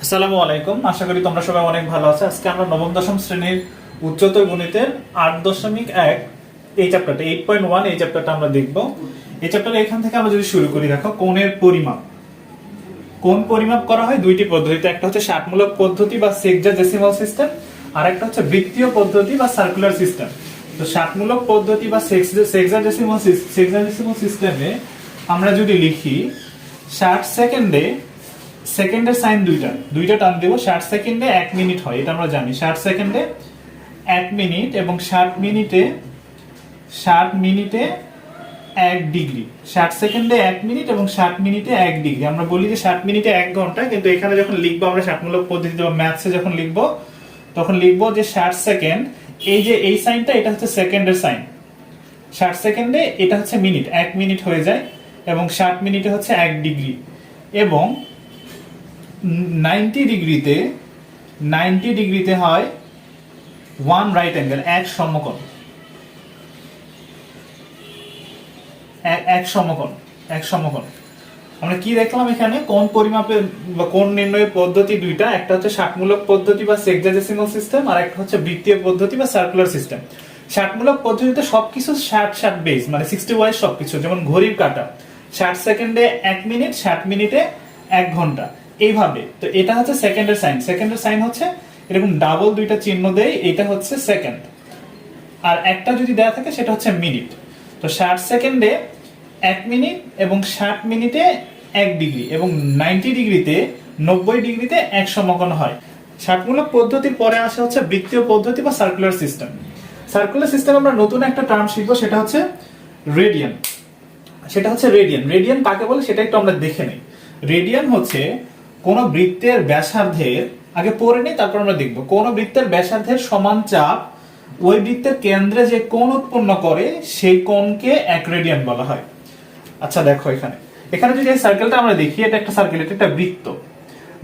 আসসালামু আলাইকুম, আশা করি তোমরা সবাই অনেক ভালো আছো। আজকে আমরা নবম দশম শ্রেণীর উচ্চতর গণিতের 8.1 এই চ্যাপ্টারটা 8.1 এই চ্যাপ্টারটা আমরা দেখব। এই চ্যাপ্টারে এখান থেকে আমরা যদি শুরু করি, দেখো কোণের পরিমাপ। কোণ পরিমাপ করা হয় দুইটি পদ্ধতিতে, একটা হচ্ছে ষাটমূলক পদ্ধতি বা সেক্সাডেসিমাল সিস্টেম, আর একটা হচ্ছে বৃত্তীয় পদ্ধতি বা সার্কুলার সিস্টেম। তো ষাটমূলক পদ্ধতি বা সেক্সাডেসিমাল সিস্টেমে আমরা যদি লিখি 60 সেকেন্ডে, সেকেন্ডের সাইন দুইটা টান দেব। 60 সেকেন্ডে 1 মিনিট হয়, এটা আমরা জানি। 60 সেকেন্ডে 1 মিনিট এবং 60 মিনিটে 1 ডিগ্রি। 60 সেকেন্ডে 1 মিনিট এবং 60 মিনিটে 1 ডিগ্রি। আমরা বলি যে 60 মিনিটে 1 ঘন্টা, কিন্তু এখানে যখন লিখবো আমরা ষাটমূলক পদ্ধতিতে বা ম্যাথসে যখন লিখবো, তখন লিখবো যে 60 সেকেন্ড, এই যে এই সাইনটা এটা হচ্ছে সেকেন্ডের সাইন। 60 সেকেন্ডে এটা হচ্ছে মিনিট, 1 মিনিট হয়ে যায়, এবং 60 মিনিটে হচ্ছে 1 ডিগ্রি। এবং 90 ডিগ্রিতে হয় 1 রাইট অ্যাঙ্গেল, এক সমকোণ। আমরা কি দেখলাম এখানে? কোণ পরিমাপের বা কোণ নির্ণয়ের পদ্ধতি দুইটা, একটা হচ্ছে ষাটমূলক পদ্ধতি বা সেক্সাডেসিমাল সিস্টেম, আর একটা হচ্ছে বৃত্তীয় পদ্ধতি বা সার্কুলার সিস্টেম। ষাটমূলক পদ্ধতিতে সবকিছু 60 বেস, মানে 60 ওয়াইজ সবকিছু, যেমন ঘড়ির কাঁটা 60 সেকেন্ডে 1 মিনিট, 60 মিনিটে 1 ঘন্টা, এইভাবে। তো এটা হচ্ছে সেকেন্ডের সাইন। সেকেন্ডের সাইন হচ্ছে এরকম ডাবল দুইটা চিহ্ন দেয়, এটা হচ্ছে সেকেন্ড। আর একটা যদি দেয়া থাকে সেটা হচ্ছে মিনিট। তো 60 সেকেন্ডে 1 মিনিট এবং 60 মিনিটে 1 ডিগ্রি, এবং 90 ডিগ্রিতে 90 ডিগ্রিতে 1 সমকোণ হয়। ষাটমূলক পদ্ধতির পরে আসে হচ্ছে বৃত্তীয় পদ্ধতি বা সার্কুলার সিস্টেম। সার্কুলার সিস্টেম আমরা নতুন একটা টার্ম শিখবো, সেটা হচ্ছে রেডিয়ান। রেডিয়ান কাকে বলে সেটা একটু আমরা দেখে নেই। রেডিয়ান হচ্ছে কোন বৃত্তের ব্যাসার্ধের, আগে পড়ে নেই তারপর আমরা দেখব, কোন বৃত্তের ব্যাসার্ধের সমান চাপ ওই বৃত্তের কেন্দ্রে যে কোণ উৎপন্ন করে সেই কোণকে 1 রেডিয়ান বলা হয়। আচ্ছা দেখো, এখানে যদি এই সার্কেলটা আমরা দেখি, এটা একটা সার্কেল, এটা একটা বৃত্ত।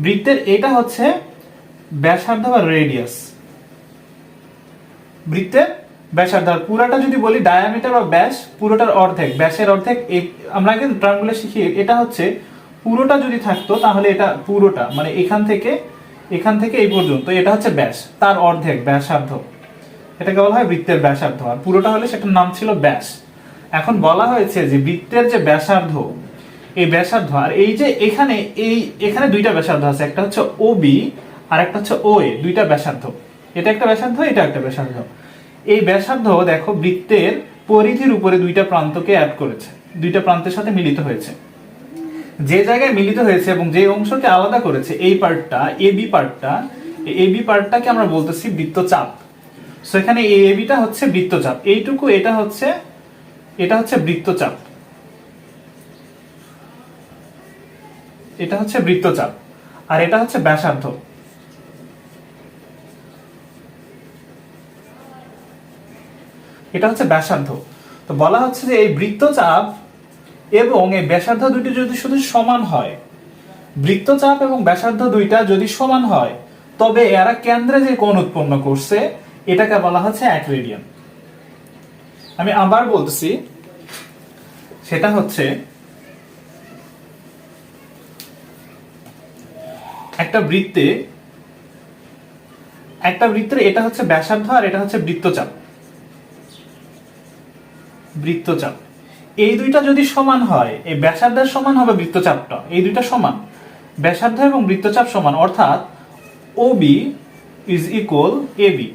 বৃত্তের এটা হচ্ছে ব্যাসার্ধ বা রেডিয়াস, বৃত্তের ব্যাসার্ধ। পুরোটা যদি বলি ডায়ামিটার বা ব্যাস, পুরোটার অর্ধেক, ব্যাসের অর্ধেক। আমরা আগে টার্মগুলো শিখি, এটা হচ্ছে পুরোটা যদি থাকতো তাহলে এটা পুরোটা, মানে এখান থেকে এই পর্যন্ত, এটা হচ্ছে ব্যাস, তার অর্ধেক ব্যাসার্ধ, এটাকে বলা হয় বৃত্তের ব্যাসার্ধ। আর পুরোটা হলে সেটার নাম ছিল ব্যাস। এখন বলা হয়েছে যে বৃত্তের যে ব্যাসার্ধ, এই ব্যাসার্ধ, আর এই যে এখানে দুইটা ব্যাসার্ধ আছে, একটা হচ্ছে ওবি আর একটা হচ্ছে ওএ, দুইটা ব্যাসার্ধ। এটা একটা ব্যাসার্ধ, এটা একটা ব্যাসার্ধ। এই ব্যাসার্ধ দেখো বৃত্তের পরিধির উপরে দুইটা প্রান্তকে অ্যাড করেছে, দুইটা প্রান্তের সাথে মিলিত হয়েছে। যে জায়গায় মিলিত হয়েছে এবং যে অংশকে আলাদা করেছে, এই পার্টটা, এবি পার্টটাকে আমরা বলতেছি বৃত্তচাপ। সো এখানে এই এবিটা হচ্ছে বৃত্তচাপ, এইটুকু এটা হচ্ছে বৃত্তচাপ, এটা হচ্ছে বৃত্তচাপ, আর এটা হচ্ছে ব্যাসার্ধ। এটা হচ্ছে ব্যাসার্ধ। তো বলা হচ্ছে যে এই বৃত্তচাপ এবং এই ব্যাসার্ধ দুইটি যদি শুধু সমান হয়, বৃত্তচাপ এবং ব্যাসার্ধ দুইটা যদি সমান হয়, তবে এরা কেন্দ্রে যে কোণ উৎপন্ন করছে এটাকে বলা হচ্ছে 1 রেডিয়ান। আমি আবার বলতেছি, সেটা হচ্ছে একটা বৃত্তের এটা হচ্ছে ব্যাসার্ধ আর এটা হচ্ছে বৃত্তচাপ। এই দুইটা যদি সমান হয়, এই ব্যাসার্ধের সমান হবে বৃত্তচাপটা, এই দুইটা সমান, ব্যাসার্ধ এবং বৃত্তচাপ সমান, অর্থাৎ ওবি ইজ ইকুয়াল এবি।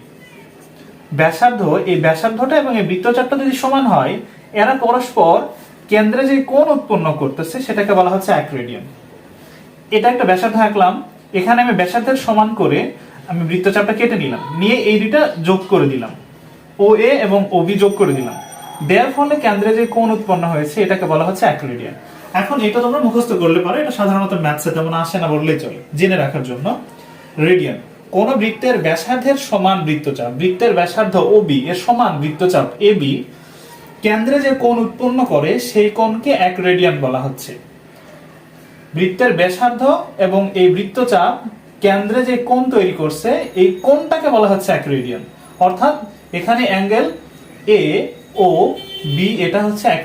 ব্যাসার্ধ, এই ব্যাসার্ধটা এবং এই বৃত্তচাপটা যদি সমান হয়, এরা পরস্পর কেন্দ্রে যে কোণ উৎপন্ন করতেছে সেটাকে বলা হচ্ছে 1 রেডিয়ান। এটা একটা ব্যাসার্ধ আঁকলাম, এখানে আমি ব্যাসার্ধের সমান করে আমি বৃত্তচাপটা কেটে নিলাম, নিয়ে এই দুইটা যোগ করে দিলাম, ও এ এবং ওবি যোগ করে দিলাম, দেওয়ার ফলে কেন্দ্রে যে কোণ উৎপন্ন হয়েছে এটাকে বলা হচ্ছে 1 রেডিয়ান। এখন এটা তোমরা মুখস্থ করলে পারো, এটা সাধারণত ম্যাথসে তেমন আসে না বললেই চলে, জেনে রাখার জন্য। রেডিয়ান, কোন বৃত্তের ব্যাসার্ধের সমান বৃত্তচাপ, বৃত্তের ব্যাসার্ধ ওবি এর সমান বৃত্তচাপ এবি, কেন্দ্রে যে কোণ উৎপন্ন করে সেই কোণকে 1 রেডিয়ান বলা হচ্ছে। বৃত্তের ব্যাসার্ধ এবং এই বৃত্তচাপ কেন্দ্রে যে কোণ তৈরি করছে, এই কোণটাকে বলা হচ্ছে 1 রেডিয়ান। অর্থাৎ এখানে অ্যাঙ্গেল এ ও বি, এটা হচ্ছে 1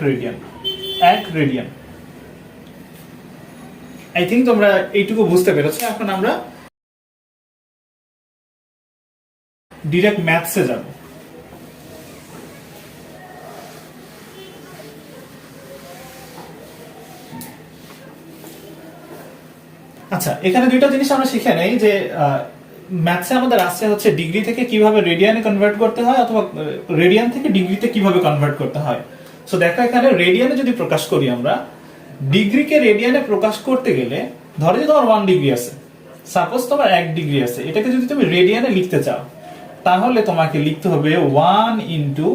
রেডিয়ান। আই থিংক তোমরা এইটুকু বুঝতে পেরেছো। এখন আমরা ডিরেক্ট ম্যাথসে যাব। আচ্ছা, এখানে দুইটা জিনিস আমরা শিখে নেই যে ম্যাথসে আমাদের আসছে হচ্ছে ডিগ্রি থেকে কিভাবে রেডিয়ানে কনভার্ট করতে হয়, অথবা রেডিয়ান থেকে ডিগ্রিতে কিভাবে কনভার্ট করতে হয়। সো দেখো, এখানে রেডিয়ানে যদি প্রকাশ করি আমরা, ডিগ্রিকে রেডিয়ানে প্রকাশ করতে গেলে, ধরো যে তোমার 1 ডিগ্রি আছে, সাপোজ তোমার 1 ডিগ্রি আছে, এটাকে যদি তুমি রেডিয়ানে লিখতে চাও তাহলে তোমাকে লিখতে হবে 1 into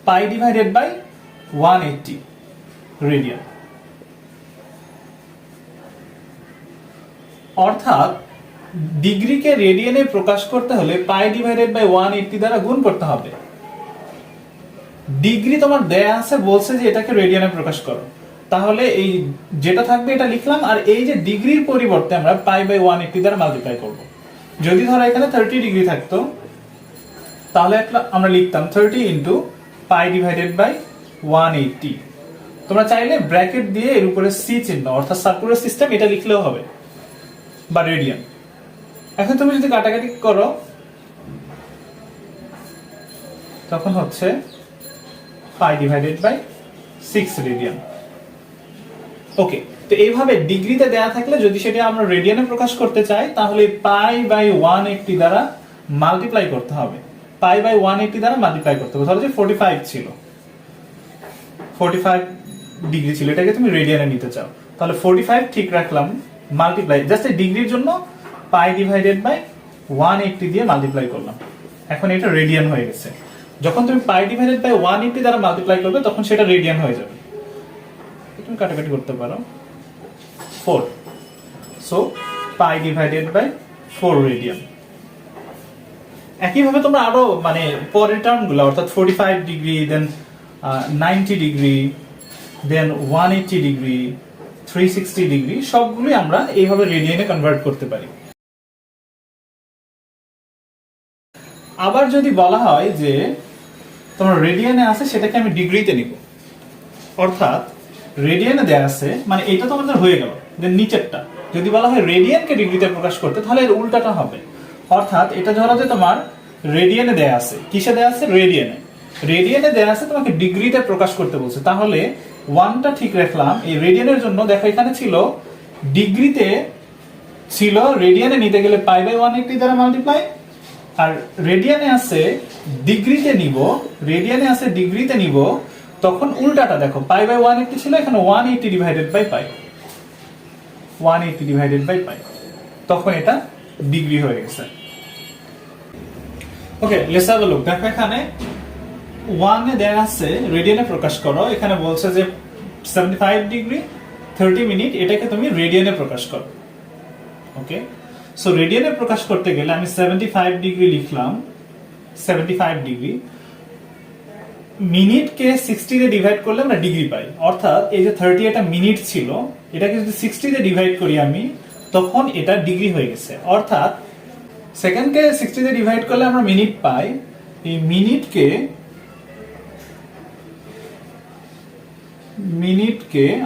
pi divided by 180 radian. অর্থাৎ ডিগ্রিকে রেডিয়ানে প্রকাশ করতে হলে পাই ডিভাইডেড বাই 180 দ্বারা গুণ করতে হবে। ডিগ্রি তোমার দেয়া আছে, বলছে যে এটাকে রেডিয়ানে প্রকাশ করো, তাহলে এই যেটা থাকবে এটা লিখলাম, আর এই যে ডিগ্রির পরিবর্তে আমরা পাই বাই 180 দ্বারা মাল্টিপ্লাই করব। যদি ধরো এখানে 30 ডিগ্রি থাকতো তাহলে আমরা লিখতাম 30 ইন্টু পাই ডিভাইডেড বাই 180। তোমরা চাইলে ব্র্যাকেট দিয়ে এর উপরে সি চিহ্ন অর্থাৎ সার্কুলার সিস্টেম এটা লিখলেও হবে, বা রেডিয়ান। এখন তুমি যদি কাটাকাটি করো তখন হচ্ছে পাই ডিভাইডেড বাই 6 রেডিয়ান। ওকে, তো এইভাবে ডিগ্রিতে দেয়া থাকলে যদি সেটা আমরা রেডিয়ানে প্রকাশ করতে চাই তাহলে পাই বাই 180 দ্বারা মাল্টিপ্লাই করতে হবে। পাই বাই 180 দ্বারা মাল্টিপ্লাই করতে হবে। ধরো যে 45 ছিল, 45 ডিগ্রি ছিল, এটাকে তুমি রেডিয়ানে নিতে চাও, তাহলে 45 ঠিক রাখলাম, মাল্টিপ্লাই জাস্ট এই ডিগ্রির জন্য পাই ডিভাইডেড বাই 180 দিয়ে মাল্টিপ্লাই করলাম। এখন এটা রেডিয়ান হয়ে গেছে। যখন তুমি পাই ডিভাইডেড বাই 180 দ্বারা মাল্টিপ্লাই করবে তখন সেটা রেডিয়ান হয়ে যাবে। তুমি কাটাকাটি করতে পারো, 4, so pi divided by 4 radian. একইভাবে তোমরা আরো মানে পরের টার্মগুলো অর্থাৎ 45 degree, then 90 degree, then 180 degree, 360 degree, সবগুলোই আমরা এইভাবে রেডিয়ানে কনভার্ট করতে পারি। আবার যদি বলা হয় যে তোমার রেডিয়ানে আছে সেটাকে আমি ডিগ্রিতে নিব, অর্থাৎ রেডিয়ানে দেয়া আছে মানে এটা তো আমাদের হয়ে গেল, দেন নিচেরটা যদি বলা হয় রেডিয়ানকে ডিগ্রিতে প্রকাশ করতে তাহলে এর উল্টাটা হবে। অর্থাৎ এটা ধরো যে তোমার রেডিয়ানে দেয়া আছে, কিসে দেয়া আছে? রেডিয়ানে। রেডিয়ানে দেয়া আছে, তোমাকে ডিগ্রিতে প্রকাশ করতে বলছে, তাহলে 1টা ঠিক রাখলাম। এই রেডিয়ানের জন্য দেখো এখানে ছিল ডিগ্রিতে ছিল, রেডিয়ানে নিতে গেলে পাই বাই 180 দ্বারা মাল্টিপ্লাই, আর রেডিয়ানে আছে ডিগ্রিতে নিব, রেডিয়ানে আছে ডিগ্রিতে নিব, তখন উল্টাটা দেখো, পাই বাই 180 ছিল, এখানে 180 divided by pi, 180 divided by pi, তখন এটা ডিগ্রি হয়ে গেছে। Okay, let's have a look. দেখো এখানে 1 এ দেয়া আছে রেডিয়ানে প্রকাশ করো, এখানে বলছে যে 75 ডিগ্রি 30 মিনিট, এটাকে তুমি রেডিয়ানে প্রকাশ করো। ওকে, সো রেডিয়ানে প্রকাশ করতে গেলে আমি 75 ডিগ্রি লিখলাম, 75 ডিগ্রি, মিনিটকে 60 দিয়ে ডিভাইড করলে আমরা ডিগ্রি পাই। অর্থাৎ এই যে 30 এটা মিনিট ছিল, এটাকে যদি 60 দিয়ে ডিভাইড করি আমি, তখন এটা ডিগ্রি হয়ে গেছে। অর্থাৎ সেকেন্ডকে 60 দিয়ে ডিভাইড করলে আমরা মিনিট পাই, এই মিনিটকে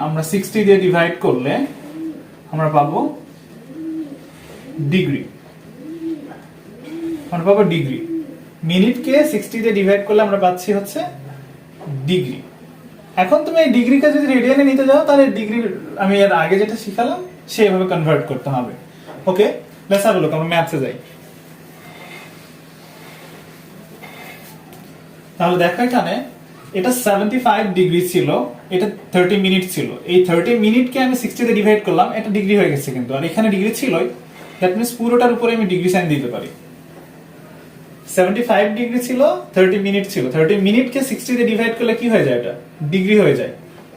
আমরা 60 দিয়ে ডিভাইড করলে আমরা পাবো ডিগ্রি, আমরা পাবো ডিগ্রি। মিনিটকে 60 দিয়ে ডিভাইড করলে আমরা পাচ্ছি হচ্ছে ডিগ্রি। এখন তুমি এই ডিগ্রিকে যদি রেডিয়ানে নিতে যাও তাহলে ডিগ্রি আমি এর আগে যেটা শিখালাম সেভাবে কনভার্ট করতে হবে। ওকে, লেটস হ্যাভ আ লুক। আমরা ম্যাথসে যাই। তাহলে দেখো এখানে এটা 75 ডিগ্রি ছিল, এটা 30 মিনিট ছিল, এই 30 মিনিটকে আমি 60 দিয়ে ডিভাইড করলাম, এটা ডিগ্রি হয়ে গেছে কিন্তু, আর এখানে ডিগ্রি ছিলই, দ্যাট মিন্স পুরোটার উপরে আমি ডিগ্রি সাইন দিতে পারি। 75 ডিগ্রি ছিল, 30 মিনিট ছিল, 30 মিনিটকে 60 দিয়ে ডিভাইড করলে কি হয়ে যায়? এটা ডিগ্রি হয়ে যায়।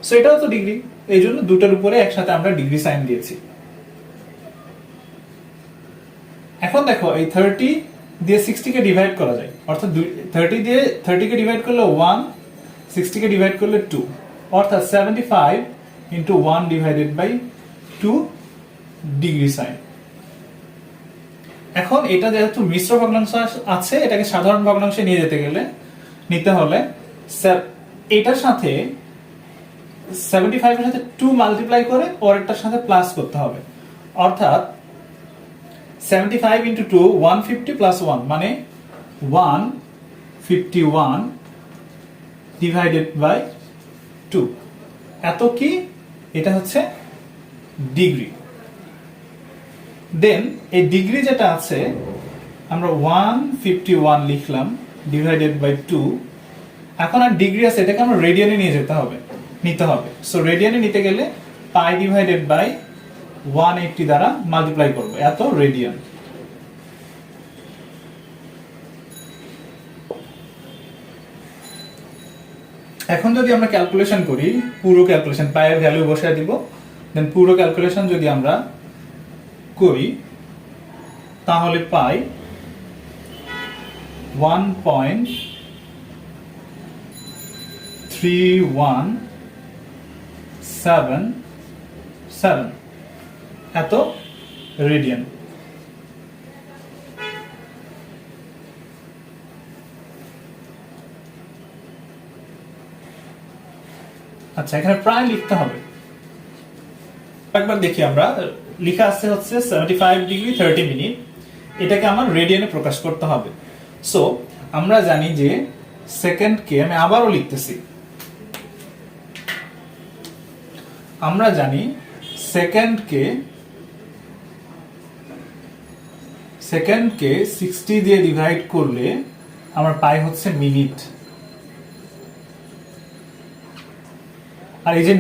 সো এটাও তো ডিগ্রি, এই জন্য দুটার উপরে একসাথে আমরা ডিগ্রি সাইন দিয়েছি। এখন দেখো এই 30 দিয়ে 60 কে ডিভাইড করা যায়, অর্থাৎ 30 দিয়ে 30 কে ডিভাইড করলে 1, 60 কে ডিভাইড করলে 2, অর্থাৎ 75 into 1 divided by 2 degree sign. এখন এটা যেহেতু মিশ্র ভগ্নাংশ আছে, এটাকে সাধারণ ভগ্নাংশে নিয়ে নিতে হলে এটার সাথে 75 এর সাথে 2 মাল্টিপ্লাই করে পরেরটার সাথে প্লাস করতে হবে। অর্থাৎ 75 into 2 150 plus 1 মানে 151 divided by 2 এত কি এটা হচ্ছে ডিগ্রি দেন এই ডিগ্রি যেটা আছে আমরা 151 লিখলাম ডিভাইডেড বাই 2 এখন আর ডিগ্রি আছে এটাকে আমরা রেডিয়ানে নিতে হবে সো রেডিয়ানে নিতে গেলে পাই ডিভাইডেড বাই 180 দ্বারা মাল্টিপ্লাই করব এত রেডিয়ান এখন যদি আমরা ক্যালকুলেশন করি পুরো ক্যালকুলেশন পায়ের ভ্যালু বসায় দিব দেন পুরো ক্যালকুলেশন যদি আমরা করি তাহলে পাই 1.3177 এত রেডিয়ান আচ্ছা এখানে প্রায় লিখতে হবে একবার দেখি আমরা লেখা আছে হচ্ছে 75 ডিগ্রি 30 মিনিট এটাকে আমার রেডিয়ানে প্রকাশ করতে হবে সো আমরা জানি যে সেকেন্ডকে আমি আবারও লিখতেছি আমরা জানি সেকেন্ডকে 60 দিয়ে ডিভাইড করলে আমার পাই হচ্ছে মিনিট আর এই যে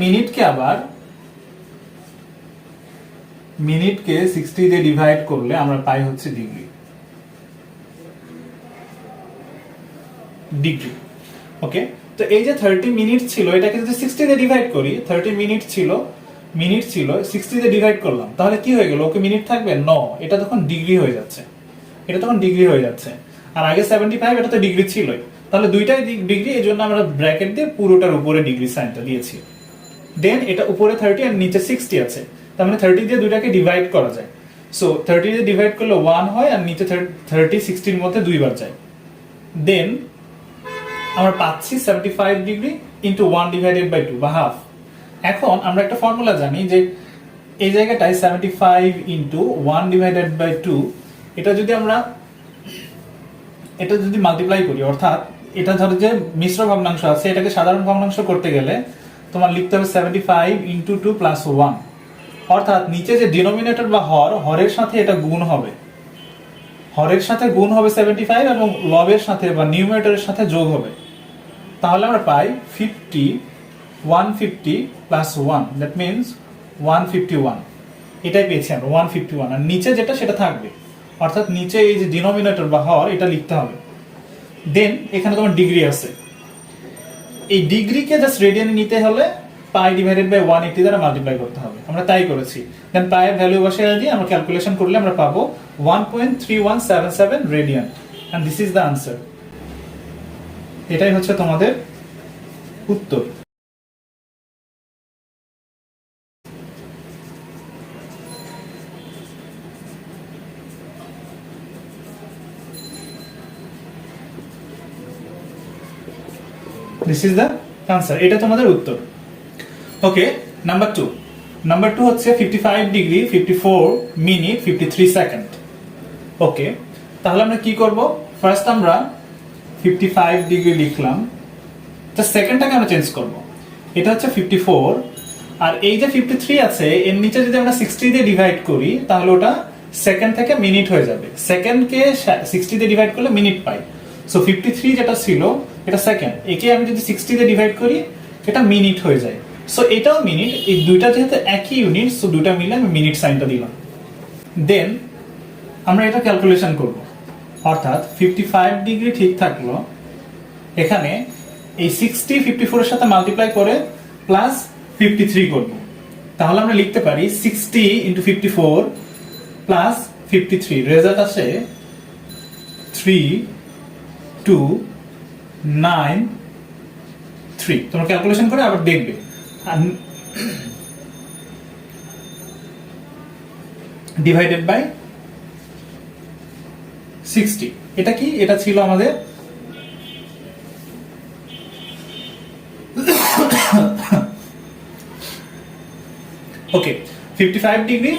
মিনিটকে 60 দিয়ে ডিভাইড করলে আমরা পাই হচ্ছে ডিগ্রি ওকে তো এই যে 30 মিনিট ছিল এটাকে যদি 60 দিয়ে ডিভাইড করি 30 মিনিট ছিল 60 দিয়ে ডিভাইড করলাম তাহলে কি হয়ে গেল ওকে মিনিট থাকবে নো এটা তখন ডিগ্রি হয়ে যাচ্ছে আর আগে 75 এটা তো ডিগ্রি ছিলই তাহলে দুইটাই ডিগ্রি এজন্য আমরা ব্র্যাকেট দিয়ে পুরোটার উপরে ডিগ্রি সাইনটা দিয়েছি দেন এটা উপরে 30 আর নিচে 60 আছে তার মানে 30 দিয়ে দুইটাকে ডিভাইড করা যায় সো 30 দিয়ে ডিভাইড করলে 1 হয় আর নিচে 30 60 এর মধ্যে দুইবার যায় দেন আমরা পাচ্ছি 75 ডিগ্রি ইনটু 1 ডিভাইডেড বাই 2 বা হাফ এখন আমরা একটা ফর্মুলা জানি যে এই জায়গাটায় 75 ইনটু 1 ডিভাইডেড বাই 2 এটা যদি মাল্টিপ্লাই করি অর্থাৎ এটা ধরো যে মিশ্র ভগ্নাংশ আছে এটাকে সাধারণ ভগ্নাংশ করতে গেলে তোমার লিখতে হবে 75 ইনটু 2 প্লাস 1 অর্থাৎ নিচে যে ডিনোমিনেটর বা হরের সাথে এটা গুণ হবে 75 এবং লবের সাথে বা নিউমারেটরের সাথে যোগ হবে তাহলে আমরা পাই 150 প্লাস 1 দ্যাট মিন্স 151 এটাই পেয়েছি আমরা 151 আর নিচে যেটা সেটা থাকবে অর্থাৎ নিচে এই যে ডিনোমিনেটর বা হর এটা লিখতে হবে দেন এখানে তোমার ডিগ্রি আছে এই ডিগ্রিকে জাস্ট রেডিয়ানে নিতে হলে পাই ডিভাইডেড বাই 180 দ্বারা মাল্টিপ্লাই করতে হবে আমরা তাই করেছি দেন পাই এর ভ্যালু বসিয়ে দিয়ে আমরা ক্যালকুলেশন করলে আমরা পাবো 1.3177 radian and this is the answer এটাই হচ্ছে তোমাদের উত্তর দিস ইজ দ্য আনসার এটা তোমাদের উত্তর ওকে নাম্বার 2 হচ্ছে 55 ডিগ্রি 54 মিনিট 53 সেকেন্ড ওকে তাহলে আমরা কি করব ফার্স্ট আমরা 55 ডিগ্রি লিখলাম তো সেকেন্ডটাকে আমরা চেঞ্জ করব এটা হচ্ছে 54 আর এই যে 53 আছে এর নিচে যদি আমরা 60 দিয়ে ডিভাইড করি তাহলে ওটা সেকেন্ড থেকে মিনিট হয়ে যাবে সেকেন্ডকে 60 দিয়ে ডিভাইড করলে মিনিট পাই সো 53 যেটা ছিল এটা সেকেন্ড একে আমি যদি 60 দিয়ে ডিভাইড করি এটা মিনিট হয়ে যায় সো এটাও মিনিট এই দুইটা যেহেতু একই ইউনিট সো দুটো মিলে আমি মিনিট সাইনটা দিলাম দেন আমরা এটা ক্যালকুলেশন করব অর্থাৎ 55 ডিগ্রি ঠিক থাকলো এখানে এই 60 54 এর সাথে মাল্টিপ্লাই করে প্লাস 53 করব তাহলে আমরা লিখতে পারি 60 ইনটু 54 প্লাস 53 রেজাল্ট আসে 3293 তোমরা ক্যালকুলেশন করে আবার দেখবে ডিভাইডেড বাই 60 এটা কি এটা ছিল আমাদের ওকে 55 ডিগ্রি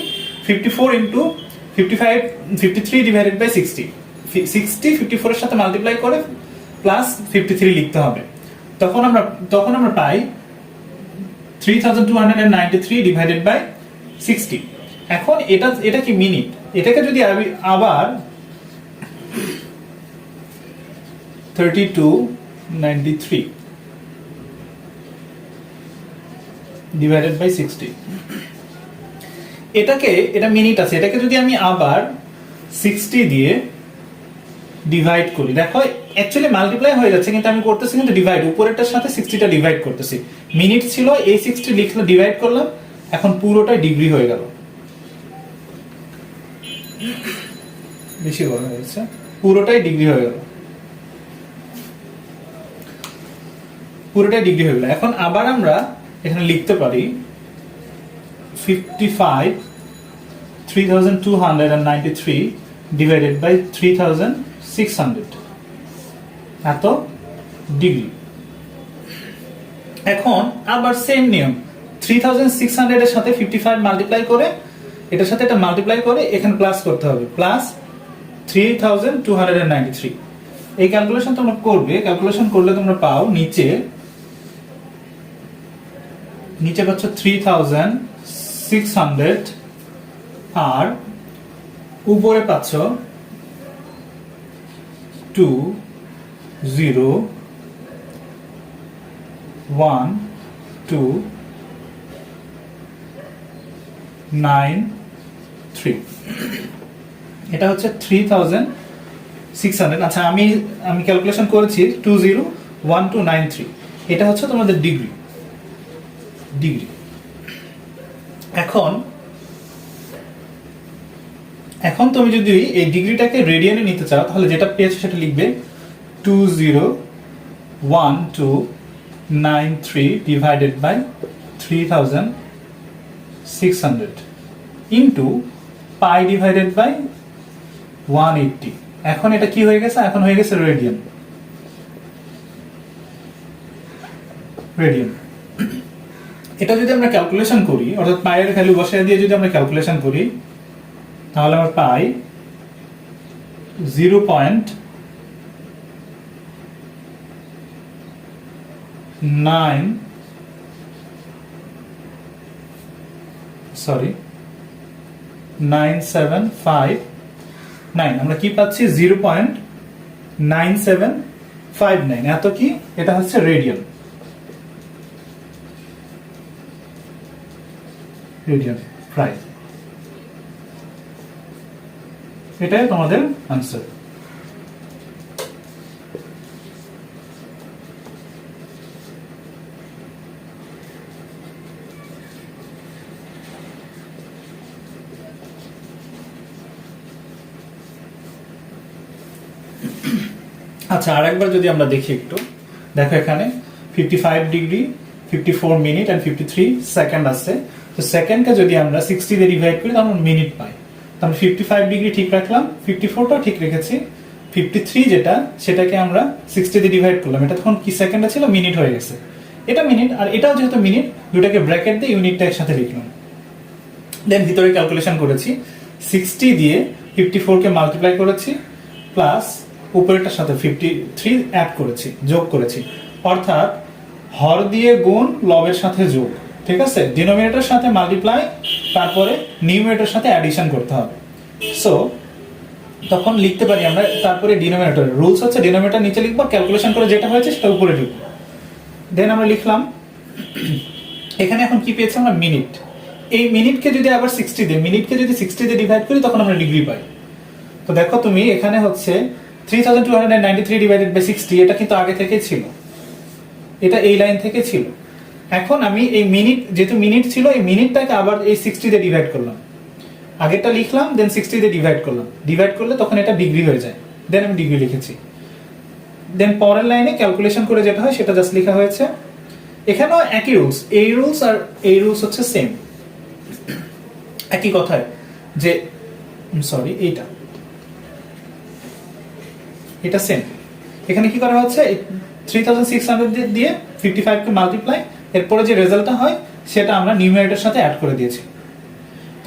54 ইনটু 55 53 ডিভাইডেড বাই 60 60 54 এর সাথে মাল্টিপ্লাই করে প্লাস 53 লিখতে হবে। তখন আমরা পাই 3293 ডিভাইডেড বাই 60। এখন এটা কি মিনিট, এটাকে যদি আবার 3293 ডিভাইডেড বাই 60, এটা মিনিট আছে, এটাকে যদি আমি আবার 60 দিয়ে ডিভাইড করি, দেখো অ্যাকচুয়ালি মাল্টিপ্লাই হয়ে যাচ্ছে কিন্তু আমি করতেছি কিন্তু ডিভাইড, উপরেরটার সাথে 60টা ডিভাইড করতেছি। মিনিট ছিল, এই 60 লিখলে ডিভাইড করলাম, এখন পুরোটাই ডিগ্রি হয়ে গেল। বেশি বড় হয়ে গেছে, পুরোটাই ডিগ্রি হয়ে গেল, পুরোটাই ডিগ্রি হয়ে গেল। এখন আবার আমরা এখানে লিখতে পারি 55 3293 ডিভাইডেড বাই 3600 এত ডিগ্রি। এখন আবার সেম নিয়ম, 3600 এর সাথে 55 মাল্টিপ্লাই করে, এটার সাথে এটা মাল্টিপ্লাই করে এখানে প্লাস করতে হবে, প্লাস 3293। এই ক্যালকুলেশন তোমরা করবে, ক্যালকুলেশন করলে তোমরা পাও নিচে পাচ্ছ 3600 আর উপরে পাচ্ছ 201293। এটা হচ্ছে 3600। আচ্ছা আমি ক্যালকুলেশন করেছি 201293, এটা হচ্ছে তোমাদের ডিগ্রি। এখন তুমি যদি এই ডিগ্রিটাকে রেডিয়ানে নিতে চাও তাহলে যেটা পেয়েছো সেটা লিখবে 201293 divided by 3600 into pi divided by 180। এখন এটা কি হয়ে গেছে, এখন হয়ে গেছে রেডিয়ান। এটা যদি আমরা ক্যালকুলেশন করি, অর্থাৎ পাইয়ের ভ্যালু বসায় দিয়ে যদি আমরা ক্যালকুলেশন করি তাহলে আমরা পাই 9759, আমরা কি পাচ্ছি 0.9759, এত কি, এটা হচ্ছে রেডিয়ান প্রাইস। এটাই তোমাদের আনসার। আচ্ছা আরেকবার যদি আমরা দেখি একটু, দেখো এখানে 55 ডিগ্রি 54 মিনিট এন্ড 53 সেকেন্ড আছে। তো সেকেন্ডকে যদি আমরা 60 দিয়ে ডিভাইড করি তাহলে মিনিট পাই। তাহলে 55 ডিগ্রি ঠিক রাখলাম, 54টাও ঠিক রেখেছি, 53 যেটা সেটাকে আমরা 60 দিয়ে ডিভাইড করলাম, এটা তখন কি সেকেন্ডে ছিল, মিনিট হয়ে গেছে। এটা মিনিট আর এটাও যেহেতু মিনিট, দুটাকে ব্র্যাকেট দিয়ে ইউনিটটা একসাথে লিখলাম। দেন ভিতরে ক্যালকুলেশন করেছি, 60 দিয়ে 54 কে মাল্টিপ্লাই করেছি প্লাস উপরেরটার সাথে 53 অ্যাড করেছি, যোগ করেছি, অর্থাৎ হর দিয়ে গুণ লবের সাথে যোগ, ঠিক আছে, ডিনোমিনেটরের সাথে মাল্টিপ্লাই, তারপরে নিউমারেটরের সাথে অ্যাডিশন করতে হবে। সো তখন লিখতে পারি আমরা, তারপরে ডিনোমিনেটর রুলস হচ্ছে ডিনোমিনেটর নিচে লিখবো, ক্যালকুলেশন করে যেটা হয়েছে সেটা উপরে লিখবো। দেন আমরা লিখলাম এখানে এখন কি পেয়েছি আমরা, মিনিট। এই মিনিটকে যদি আবার 60 দিয়ে ডিভাইড করি তখন আমরা ডিগ্রি পাই। তো দেখো তুমি এখানে হচ্ছে 3293 ডিভাইডেড বাই 60, এটা কিন্তু আগে থেকেই ছিল, এটা এই লাইন থেকে ছিল। এখন আমি এই মিনিট, যেহেতু মিনিট ছিল, এই মিনিটটাকে আবার এই 60 দিয়ে ডিভাইড করলাম, আগেরটা লিখলাম দেন 60 দিয়ে ডিভাইড করলাম, ডিভাইড করলে তখন এটা ডিগ্রি হয়ে যায়, দেন আমি ডিগ্রি লিখেছি। দেন পরের লাইনে ক্যালকুলেশন করে যেটা হয় সেটা জাস্ট লেখা হয়েছে। এখানেও একই রুলস, এই রুলস আর এই রুলস হচ্ছে সেম, একই কথায় যে সরি এটা সেম। এখানে কি করা হচ্ছে, 3600 দিয়ে 55 কে মাল্টিপ্লাই, এরপরে যে রেজাল্টটা হয় সেটা আমরা নিউমারেটরের সাথে অ্যাড করে দিয়েছি,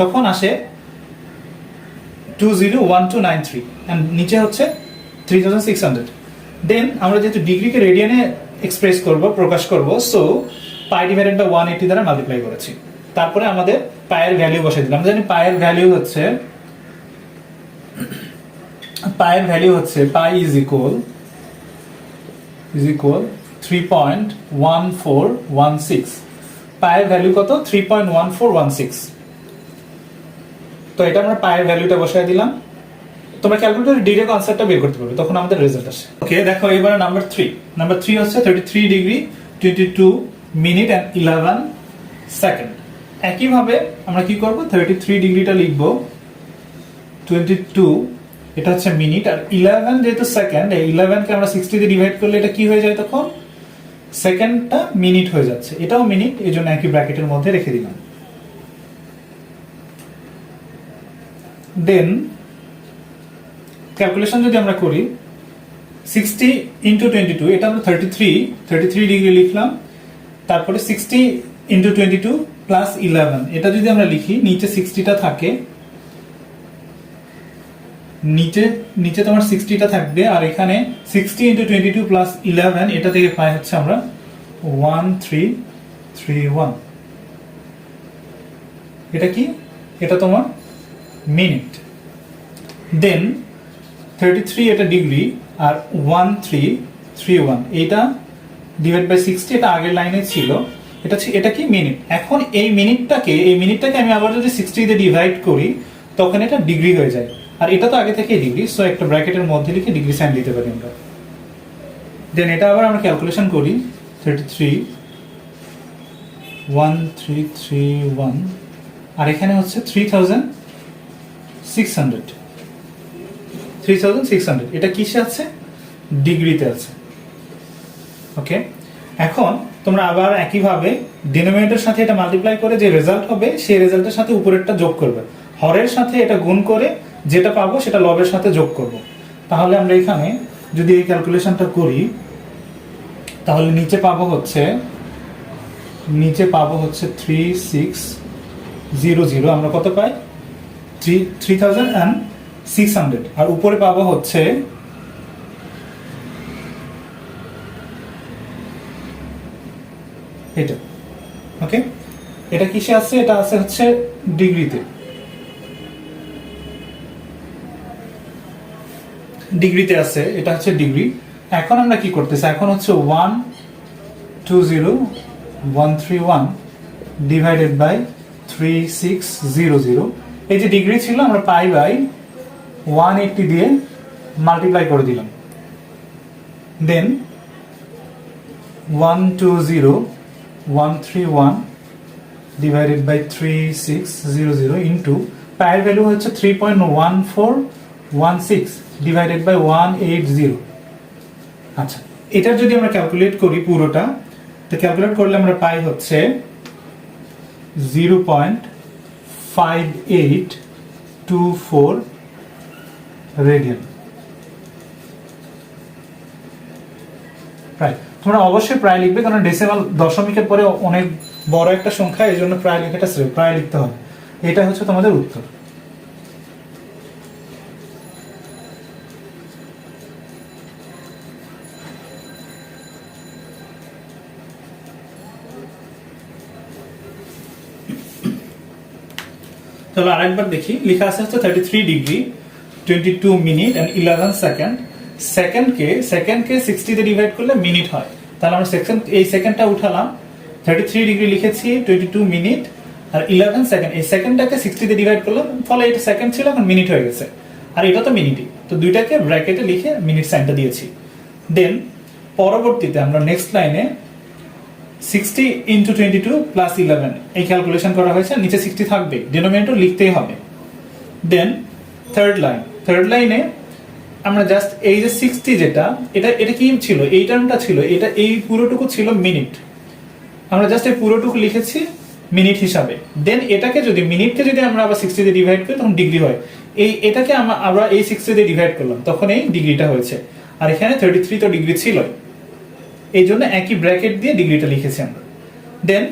তখন আসে 201293 এন্ড নিচে হচ্ছে 3600। দেন আমরা যেহেতু ডিগ্রিকে রেডিয়ানে এক্সপ্রেস করব, প্রকাশ করব, সো পাই ডিভাইডেড বাই 180 দ্বারা মাল্টিপ্লাই করেছি। তারপরে আমাদের পায়ের ভ্যালু বসাই দিলাম। জানি পায়ের ভ্যালু হচ্ছে পাই ইজ ইকুয়াল 3.1416। পায়ের ভ্যালু কত? 3.1416। তো এটা আমরা পায়ের ভ্যালুটা বসাই দিলাম। তোমরা ক্যালকুলেটরে ডিরেক্ট আনসারটা বের করতে পারবে, তখন আমাদের রেজাল্ট আসে। ওকে, দেখো এবারে নাম্বার 3 হচ্ছে 33 ডিগ্রি 22 মিনিট এন্ড 11 সেকেন্ড। একইভাবে আমরা কি করব, 33 ডিগ্রিটা লিখব, 22 এটা হচ্ছে মিনিট, আর 11 যেহেতু সেকেন্ড, এই 11 কে আমরা 60 দিয়ে ডিভাইড করলে এটা কি হয়ে যায়, তখন সেকেন্ডটা মিনিট হয়ে যাচ্ছে। এটাও মিনিট, এই জন্য একই ব্র্যাকেটের মধ্যে রেখে দিলাম। দেন ক্যালকুলেশন যদি আমরা করি, 60 ইন্টু 22, এটা আমরা 33 ডিগ্রি লিখলাম। তারপরে 60 ইন্টু 22 প্লাস 11, এটা যদি আমরা লিখি, নিচে 60টা থাকে, নিচে তোমার 60টা থাকবে, আর এখানে 60 ইন্টু 22 প্লাস 11, এটা থেকে পাই হচ্ছে আমরা 1331। এটা কি? এটা তোমার মিনিট। দেন 33 এটা ডিগ্রি, আর 1331 এটা ডিভাইড বাই 60, এটা আগের লাইনে ছিল, এটা কি মিনিট। এখন এই মিনিটটাকে আমি আবার যদি 60 দিয়ে ডিভাইড করি, তখন এটা ডিগ্রি হয়ে যায়, আর এটা তো আগে থেকেই ডিগ্রি, সো একটা ব্র্যাকেটের মধ্যে লিখে ডিগ্রি সাইন দিতে পারি আমরা। দেন এটা আবার আমরা ক্যালকুলেশন করি, 1331, আর এখানে হচ্ছে 3600। এটা কিসে আছে? ডিগ্রিতে আছে। ওকে, এখন তোমরা আবার একইভাবে ডিনোমিনেটরের সাথে এটা মাল্টিপ্লাই করে যে রেজাল্ট হবে, সেই রেজাল্টের সাথে উপরেরটা যোগ করবে, হরের সাথে এটা গুণ করে যেটা পাবো সেটা লবের সাথে যোগ করব। তাহলে আমরা এখানে যদি এই ক্যালকুলেশনটা করি, তাহলে নিচে পাবো হচ্ছে 3600, আমরা কত পাই? 3600, আর উপরে পাবো হচ্ছে এটা। ওকে, এটা কিসে আছে? এটা আছে হচ্ছে ডিগ্রিতে। আছে, এটা হচ্ছে ডিগ্রি। এখন আমরা কি করতেছি? এখন হচ্ছে 120131 ডিভাইডেড বাই 3600। এই যে ডিগ্রি ছিল, আমরা পাই বাই 180 দিয়ে মাল্টিপ্লাই করে দিলাম। দেন 120131 ডিভাইডেড বাই 3600 ইন্টু পায়ের ভ্যালু হচ্ছে 3.1416 ডিভাইডেড বাই 180। আচ্ছা, এটার যদি আমরা ক্যালকুলেট করি পুরোটা, তো ক্যালকুলেট করলে আমরা পাই হচ্ছে 0.5824 রেডিয়ান। প্রায়, তোমরা অবশ্যই প্রায় লিখবে, কারণ ডেসিমাল দশমিকের পরে অনেক বড় একটা সংখ্যা, এই জন্য প্রায় লেখাটা প্রায় লিখতে হবে। এটা হচ্ছে তোমাদের উত্তর। তাহলে আরেকবার দেখি, লেখা আছে হচ্ছে 33 ডিগ্রি 22 মিনিট এন্ড 11 সেকেন্ড। সেকেন্ডকে 60 দিয়ে ডিভাইড করলে মিনিট হয়। তাহলে আমরা এই সেকেন্ডটা উঠালাম, 33 ডিগ্রি লিখেছি, 22 মিনিট আর 11 সেকেন্ড। এই সেকেন্ডটাকে 60 দিয়ে ডিভাইড করলাম, ফলে এটা সেকেন্ড ছিল, এখন মিনিট হয়ে গেছে, আর এটা তো মিনিটই, তো দুইটাকে ব্র্যাকেটে লিখে মিনিট সাইনটা দিয়েছি। দেন পরবর্তীতে আমরা নেক্সট লাইনে 60 ইন্টু 22 প্লাস 11 এই ক্যালকুলেশন করা হয়েছে, নিচে 60 থাকবে, ডিনোমিনেটর লিখতেই হবে। দেন থার্ড লাইনে আমরা জাস্ট এই যে 60 যেটা, এটা কি ছিল? এই টার্মটা ছিল, এটা এই পুরোটুকু ছিল মিনিট, আমরা জাস্ট এই পুরোটুকু লিখেছি মিনিট হিসাবে। দেন মিনিটকে যদি আমরা আবার 60 দিয়ে ডিভাইড করি, তখন ডিগ্রি হয়। এটাকে আমরা এই 60 দিয়ে ডিভাইড করলাম, তখন এই ডিগ্রিটা হয়েছে। আর এখানে 33 তো ডিগ্রি ছিল, এই জন্য একই ব্র্যাকেট দিয়ে ডিগ্রিটা লিখেছি আমরা। দেন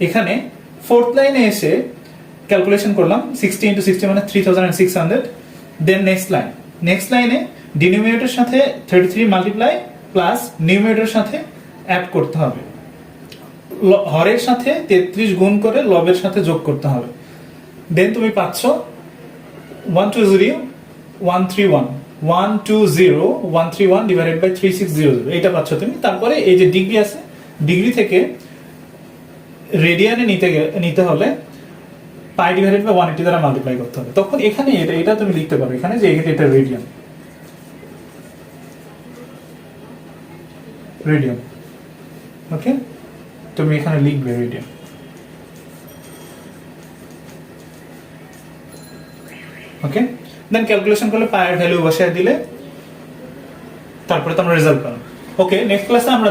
এখানে ফোর্থ লাইনে এসে ক্যালকুলেশন করলাম, 60 ইন্টু 60 মানে 3600, দেন নেক্সট লাইনে ডিনোমিনেটরের সাথে 33 মাল্টিপ্লাই প্লাস নিউমিনেটরের সাথে অ্যাড করতে হবে, হরের সাথে 33 গুণ করে লবের সাথে যোগ করতে হবে। দেন তুমি পাচ্ছ 120 ডিভাইডেড বাই 3600, এটা পাচ্ছ তুমি। তারপরে এই যে ডিগ্রি আছে, ডিগ্রি থেকে রেডিয়ানে নিতে হলে পাই ডিভাইডেড বাই 180 দ্বারা মাল্টিপ্লাই করতে হবে। তখন এখানে এটা তুমি লিখতে পারো এখানে যে এটা রেডিয়ান। ওকে, তুমি এখানে লিখবে রেডিয়ান। ওকে, দেন ক্যালকুলেশন করলে পায়ের ভ্যালু বসিয়ে দিলে তারপরে তোমরা রেজাল্ট পাবে। ওকে, নেক্সট ক্লাসে আমরা